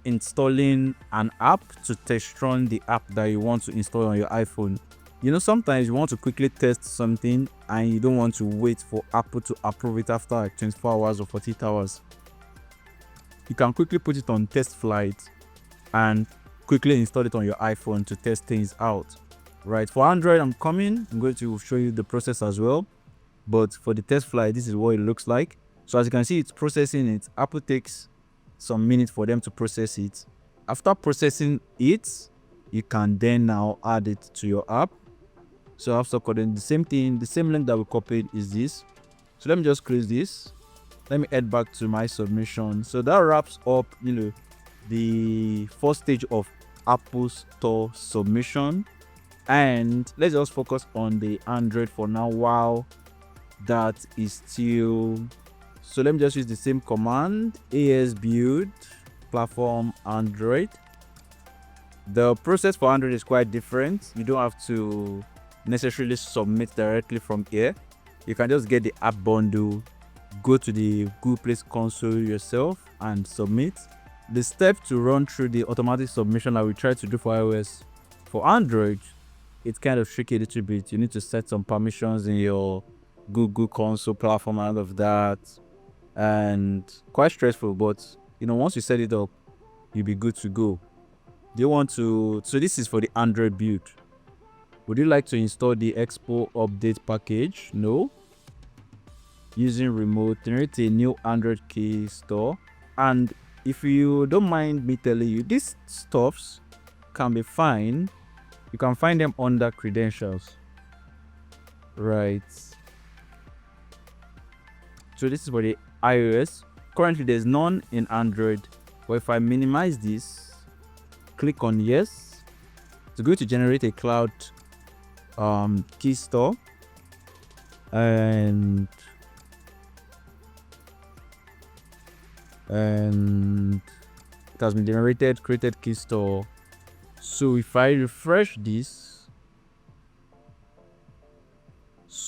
installing an app to test run the app that you want to install on your iPhone. Sometimes you want to quickly test something and you don't want to wait for Apple to approve it after like 24 hours or 48 hours. You can quickly put it on test flight and quickly install it on your iPhone to test things out. Right, for Android, I'm going to show you the process as well. But for the test flight, this is what it looks like. So as you can see, it's processing it. Apple takes some minutes for them to process it. After processing it, you can then now add it to your app. So after coding the same thing, the same link that we copied is this. So let me just close this. Let me head back to my submission. So that wraps up, the first stage of Apple Store submission. And let's just focus on the Android for now while that is still. So let me just use the same command, as build platform Android. The process for Android is quite different. You don't have to necessarily submit directly from here. You can just get the app bundle, go to the Google Play console yourself and submit. The step to run through the automatic submission that we try to do for iOS, for Android, it's kind of tricky a little bit. You need to set some permissions in your Google console platform and all of that, and quite stressful, but once you set it up, you'll be good to go. Do you want to, so this is for the Android build. Would you like to install the Expo update package? No. Using remote, generate a new Android key store. And if you don't mind me telling you, these stuffs can be fine. You can find them under credentials. Right. So this is for the iOS. Currently there's none in Android. But if I minimize this, click on yes, it's going to generate a cloud key store. And it has been generated, created key store. So if I refresh this,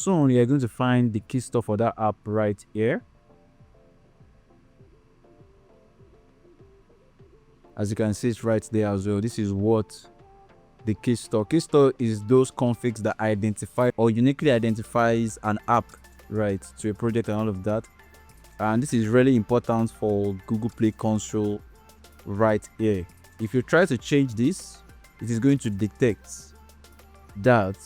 soon you're going to find the key store for that app right here. As you can see, it's right there as well. This is what the key store. Key store is those configs that identify or uniquely identifies an app, right, to a project and all of that. And this is really important for Google Play Console right here. If you try to change this, it is going to detect that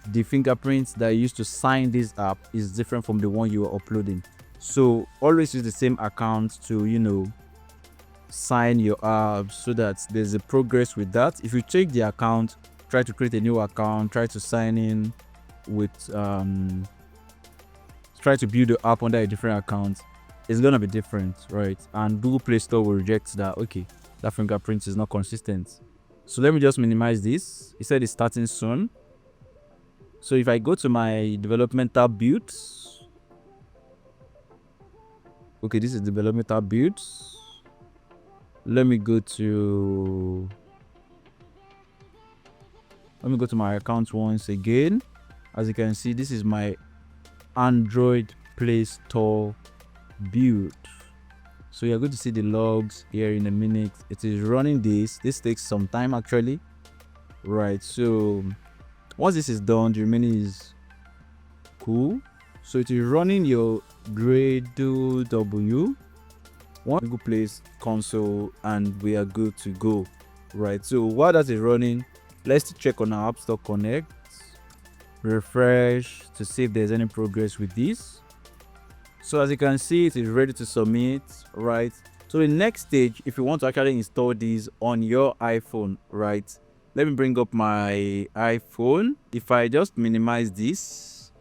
the fingerprints that you used to sign this app is different from the one you are uploading. So always use the same account to sign your apps so that there's a progress with that. If you check the account, try to create a new account, try to sign in with try to build the app under a different account, it's gonna be different, right? And Google Play Store will reject that. Okay, that fingerprint is not consistent. So let me just minimize this. It said it's starting soon. So if I go to my developmental builds, okay, this is developmental builds. Let me go to my account once again. As you can see, this is my Android Play Store build. So you're going to see the logs here in a minute. It is running this. This takes some time actually, right? So once this is done, the remaining is cool. So it is running your Gradle W one Google Play Console, and we are good to go, right? So while that is running, let's check on our App Store Connect, refresh to see if there's any progress with this. So as you can see, it is ready to submit, right? So the next stage, if you want to actually install these on your iPhone, right? Let me bring up my iPhone. If I just minimize this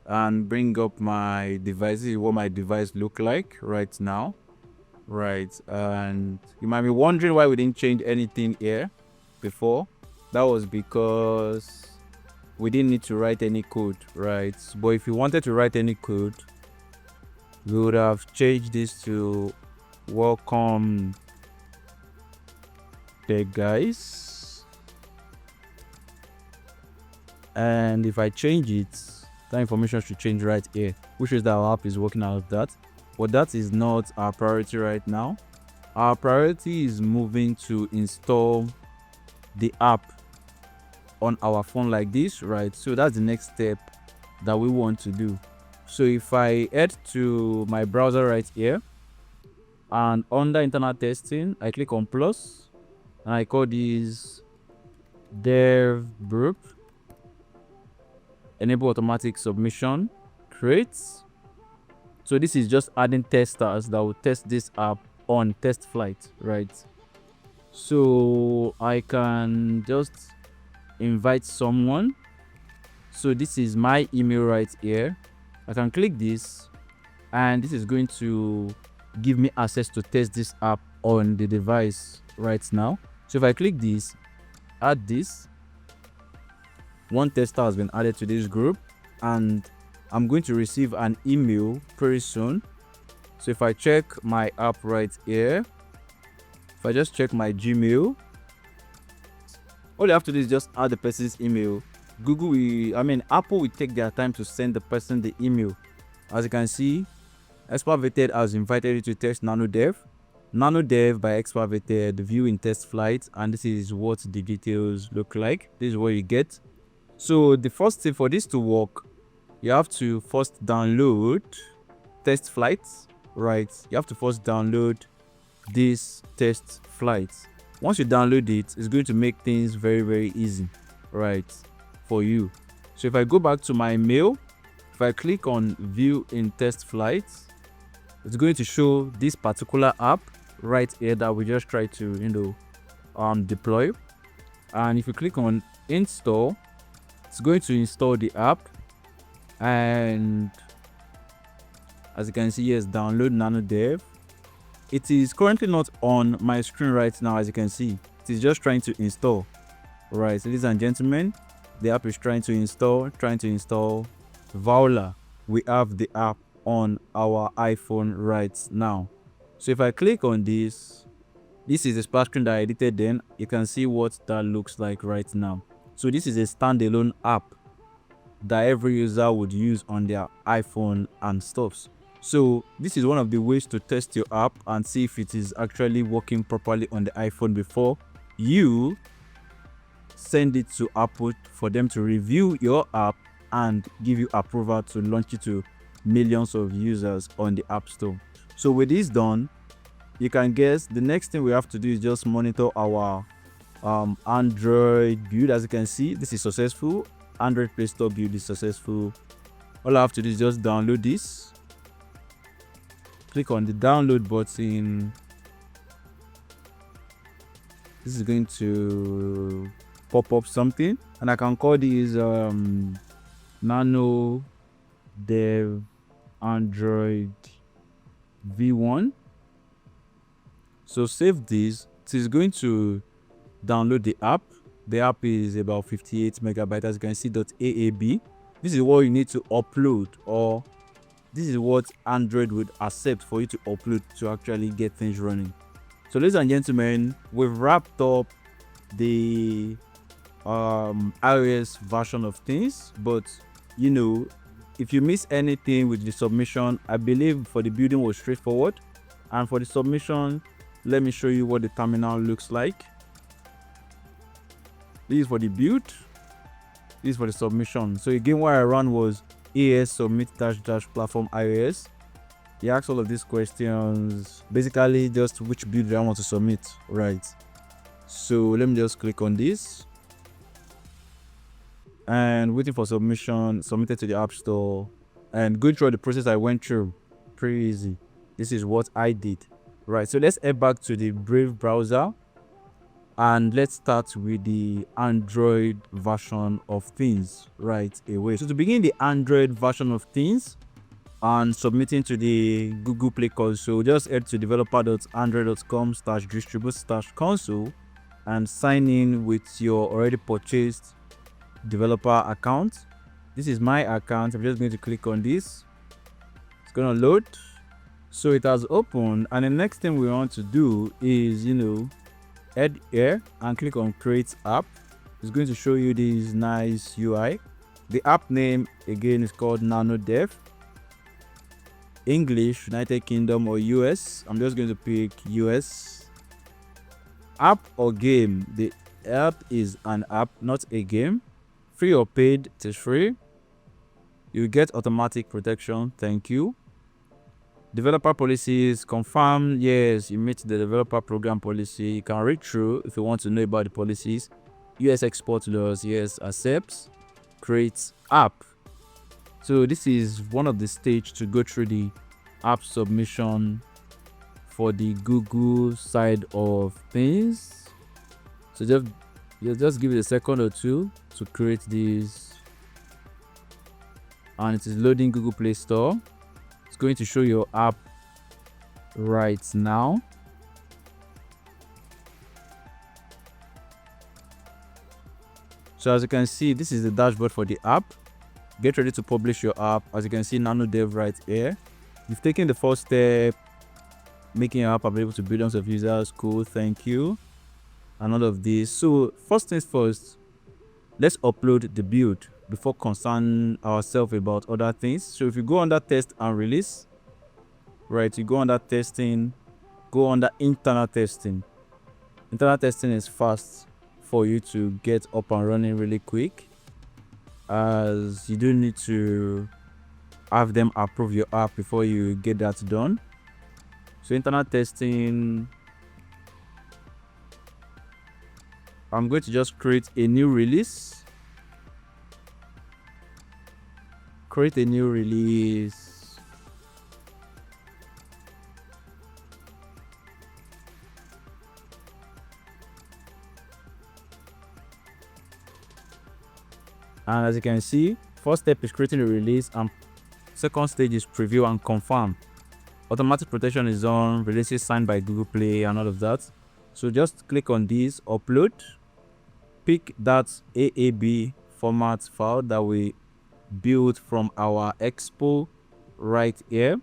and bring up my device, this is what my device look like right now, right? And you might be wondering why we didn't change anything here before. That was because we didn't need to write any code, right? But if you wanted to write any code, we would have changed this to welcome there, guys. And if I change it, that information should change right here, which is that our app is working out of that. But that is not our priority right now. Our priority is moving to install the app on our phone like this, right? So that's the next step that we want to do. So if I head to my browser right here, and under internal testing, I click on plus, and I call this dev group, enable automatic submission, create. So this is just adding testers that will test this app on test flight, right? So I can just invite someone. So this is my email right here. I can click this, and this is going to give me access to test this app on the device right now. So if I click this, add this, one tester has been added to this group, and I'm going to receive an email pretty soon. So if I check my app right here, if I just check my Gmail, all you have to do is just add the person's email. Apple will take their time to send the person the email. As you can see, Expavited has invited you to test NanoDev. NanoDev by Expavited, view in test flight, and this is what the details look like. This is what you get. So the first thing for this to work, you have to first download test flights, right? You have to first download this test flights. Once you download it, it's going to make things very, very easy, right, for you. So if I go back to my mail, if I click on view in test flights, it's going to show this particular app right here that we just tried to deploy. And if you click on install, it's going to install the app. And as you can see, yes, download NanoDev. It is currently not on my screen right now. As you can see, it is just trying to install, right? Ladies and gentlemen, the app is trying to install. Voila, we have the app on our iPhone right now. So if I click on this is a splash screen that I edited. Then you can see what that looks like right now. So this is a standalone app, that every user would use on their iPhone and stuffs. So this is one of the ways to test your app and see if it is actually working properly on the iPhone before you send it to Apple for them to review your app and give you approval to launch it to millions of users on the App Store. So with this done, you can guess the next thing we have to do is just monitor our Android build. As you can see, this is successful. Android Play Store build is successful. All I have to do is just download this. Click on the download button. This is going to pop up something, and I can call this Nano Dev Android V1. So save this. It is going to download the app. The app is about 58 megabytes, as you can see, .aab. This is what you need to upload, or this is what Android would accept for you to upload to actually get things running. So ladies and gentlemen, we've wrapped up the iOS version of things, but you know, if you miss anything with the submission, I believe for the building was straightforward, and for the submission, let me show you what the terminal looks like. This is for the build, this is for the submission. So again, what I ran was AS submit -- platform iOS. He asked all of these questions, basically just which build I want to submit, right? So let me just click on this and waiting for submission, submitted to the App Store, and going through the process I went through. Pretty easy. This is what I did, right? So let's head back to the Brave browser and let's start with the Android version of things right away. So to begin the Android version of things and submitting to the Google Play console, just head to developer.android.com/distribute/console and sign in with your already purchased developer account. This is my account. I'm just going to click on this. It's going to load. So it has opened, and the next thing we want to do is, head here and click on create app. It's going to show you this nice UI. The app name again is called Nano Dev. English, United Kingdom or US. I'm just going to pick US. App or game. The app is an app, not a game. Free or paid, it is free. You get automatic protection, thank you. Developer policies, confirm, yes, you meet the developer program policy. You can read through if you want to know about the policies. US export laws, yes, accepts. Create app. So this is one of the stage to go through the app submission for the Google side of things. So just give it a second or two to create this, and it is loading Google Play Store. It's going to show your app right now. So as you can see, this is the dashboard for the app. Get ready to publish your app. As you can see, Nano Dev right here. You've taken the first step, making your app available to billions of users. Cool, thank you. And all of this. So first things first, let's upload the build before concern ourselves about other things. So if you go under test and release, right, you go under testing, go under internal testing. Internal testing is fast for you to get up and running really quick, as you do need to have them approve your app before you get that done. So internal testing, I'm going to just create a new release. Create a new release. And as you can see, first step is creating a release, and second stage is preview and confirm. Automatic protection is on, releases signed by Google Play and all of that. So just click on this, upload, pick that AAB format file that we built from our expo right here.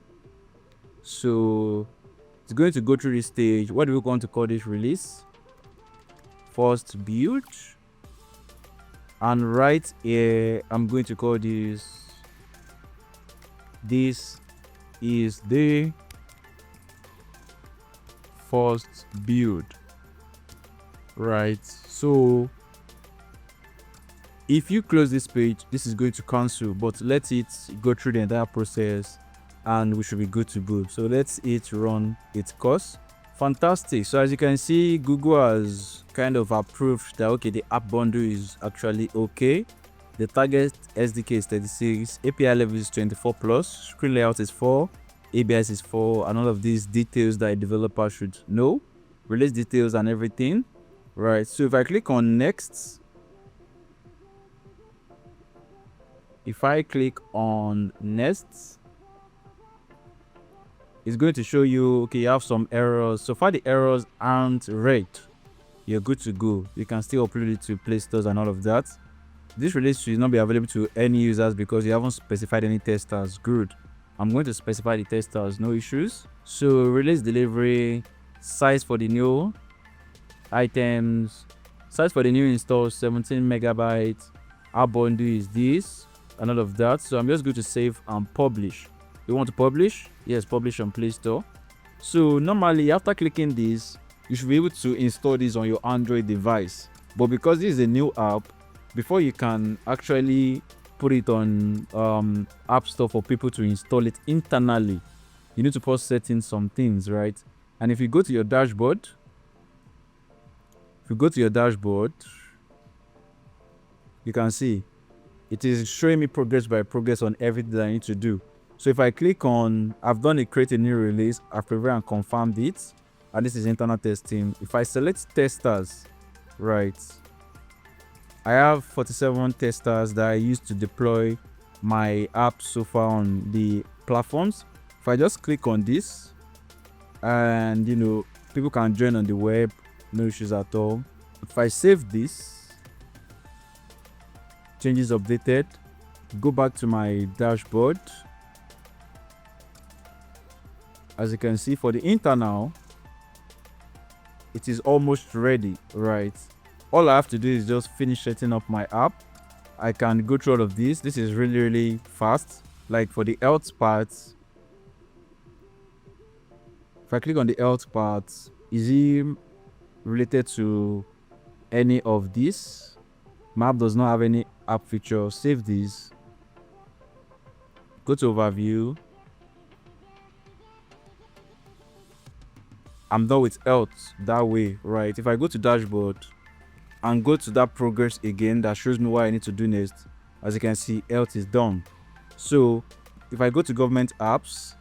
So it's going to go through this stage. What do we want to call this release? First build. And right here, I'm going to call this is the first build, right? So if you close this page, this is going to cancel, but let it go through the entire process and we should be good to go. So let's hit run its course. Fantastic. So as you can see, Google has kind of approved that okay, the app bundle is actually okay. The target SDK is 36, API level is 24 plus, screen layout is 4, ABS is 4, and all of these details that a developer should know, release details and everything, right? So if I click on next, it's going to show you, okay, you have some errors. So far the errors aren't red, you're good to go. You can still upload it to Play Stores and all of that. This release should not be available to any users because you haven't specified any testers. Good. I'm going to specify the testers, no issues. So release delivery, size for the new items, size for the new install 17 megabytes. Our bundle is this and all of that. So I'm just going to save and publish. You want to publish? Yes, publish on Play Store. So normally after clicking this, you should be able to install this on your Android device. But because this is a new app, before you can actually put it on App Store for people to install it internally, you need to first set in some things, right? And if you go to your dashboard, you can see it is showing me progress by progress on everything that I need to do. So if I click on, I've done a create a new release, I've prepared and confirmed it, and this is internal testing. If I select testers, right, I have 47 testers that I use to deploy my app so far on the platforms. If I just click on this, and people can join on the web, no issues at all. If I save this, changes updated, go back to my dashboard. As you can see, for the internal, it is almost ready, right? All I have to do is just finish setting up my app. I can go through all of this. This is really, really fast. Like for the health parts, if I click on the health parts, is it related to any of this? Map does not have any app feature. Save this. Go to overview. I'm done with health that way, right? If I go to dashboard and go to that progress again, that shows me what I need to do next. As you can see, health is done. So if I go to government apps,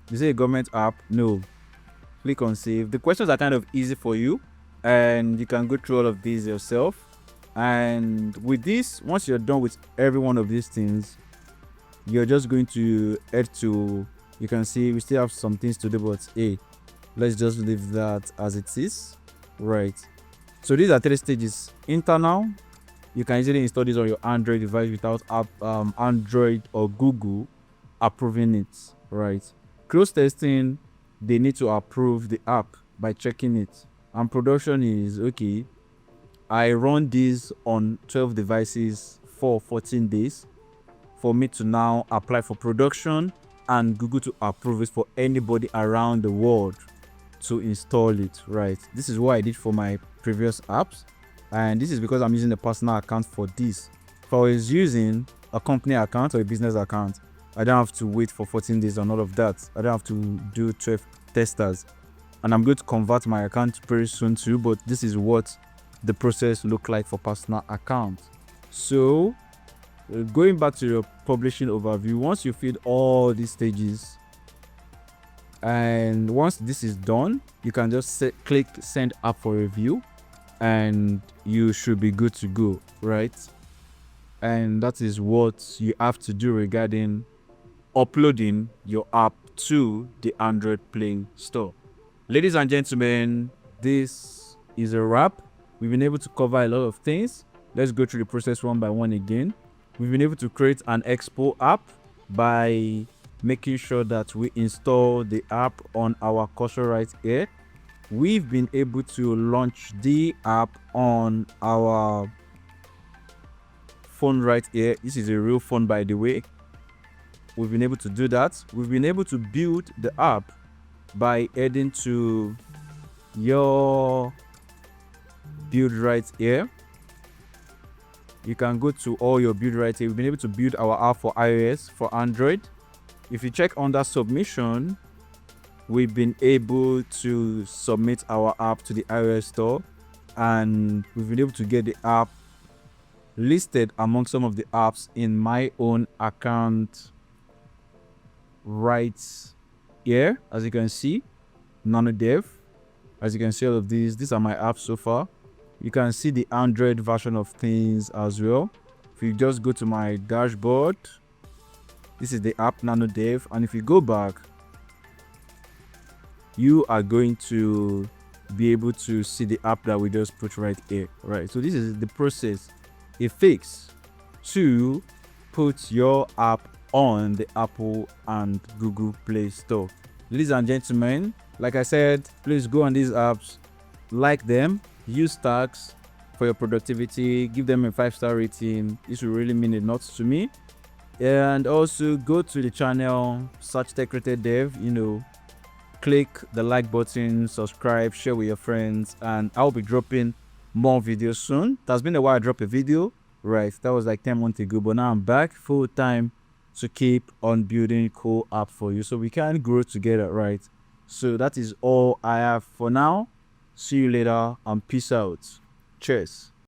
is it a government app? No. Click on save. The questions are kind of easy for you and you can go through all of these yourself. And with this, once you're done with every one of these things, you're just going to head to, you can see we still have some things to do, but hey, let's just leave that as it is, right? So these are 3 stages. Internal, you can easily install this on your Android device without Android or Google approving it, right? Close testing, they need to approve the app by checking it. And production is okay. I run this on 12 devices for 14 days for me to now apply for production and Google to approve it for anybody around the world to install it, right? This is what I did for my previous apps, and this is because I'm using a personal account for this. If I was using a company account or a business account, I don't have to wait for 14 days on all of that. I don't have to do 12 testers, and I'm going to convert my account very soon too, but this is what the process look like for personal account. So going back to your publishing overview, once you feed all these stages, and once this is done, you can just click send app for review and you should be good to go, right? And that is what you have to do regarding uploading your app to the Android Play Store. Ladies and gentlemen, this is a wrap. We've been able to cover a lot of things. Let's go through the process one by one again. We've been able to create an Expo app by making sure that we install the app on our cursor right here. We've been able to launch the app on our phone right here. This is a real phone, by the way. We've been able to do that. We've been able to build the app by heading to your build right here. You can go to all your build right here. We've been able to build our app for iOS, for Android. If you check under submission, we've been able to submit our app to the iOS store, and we've been able to get the app listed among some of the apps in my own account right here. As you can see, NanoDev. As you can see, all of these are my apps so far. You can see the Android version of things as well. If you just go to my dashboard, this is the app NanoDev, and if you go back, you are going to be able to see the app that we just put right here. Right, so this is the process it takes to put your app on the Apple and Google Play Store. Ladies and gentlemen, like I said, please go on these apps, like them, use tags for your productivity, give them a 5-star rating. This will really mean a lot to me. And also go to the channel, search Tech Rated Dev, click the like button, subscribe, share with your friends, and I'll be dropping more videos soon. It has been a while I dropped a video, right? That was like 10 months ago, but now I'm back full time to keep on building cool app for you so we can grow together, right? So that is all I have for now. See you later and peace out. Cheers.